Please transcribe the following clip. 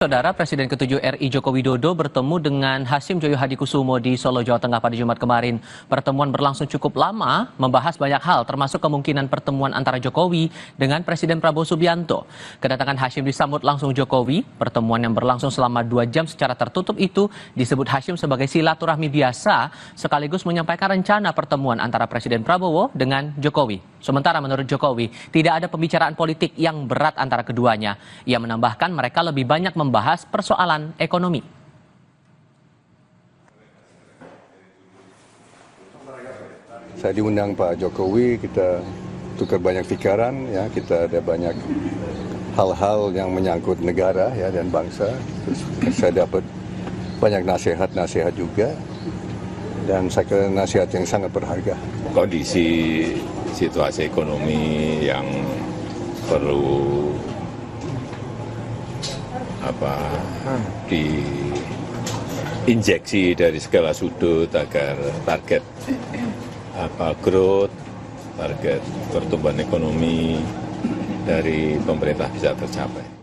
Saudara Presiden ke-7 RI Joko Widodo bertemu dengan Hasyim Joyo Hadikusumo di Solo, Jawa Tengah pada Jumat kemarin. Pertemuan berlangsung cukup lama, membahas banyak hal termasuk kemungkinan pertemuan antara Jokowi dengan Presiden Prabowo Subianto. Kedatangan Hasyim disambut langsung Jokowi. Pertemuan yang berlangsung selama 2 jam secara tertutup itu disebut Hasyim sebagai silaturahmi biasa sekaligus menyampaikan rencana pertemuan antara Presiden Prabowo dengan Jokowi. Sementara menurut Jokowi, tidak ada pembicaraan politik yang berat antara keduanya. Ia menambahkan mereka lebih banyak membahas persoalan ekonomi. Saya diundang Pak Jokowi, kita tukar banyak pikiran, ya, kita ada banyak hal-hal yang menyangkut negara ya dan bangsa. Terus saya dapat banyak nasihat-nasihat juga, dan saya kira nasihat yang sangat berharga. Kondisi situasi ekonomi yang perlu diinjeksi dari segala sudut agar target growth, target pertumbuhan ekonomi dari pemerintah bisa tercapai.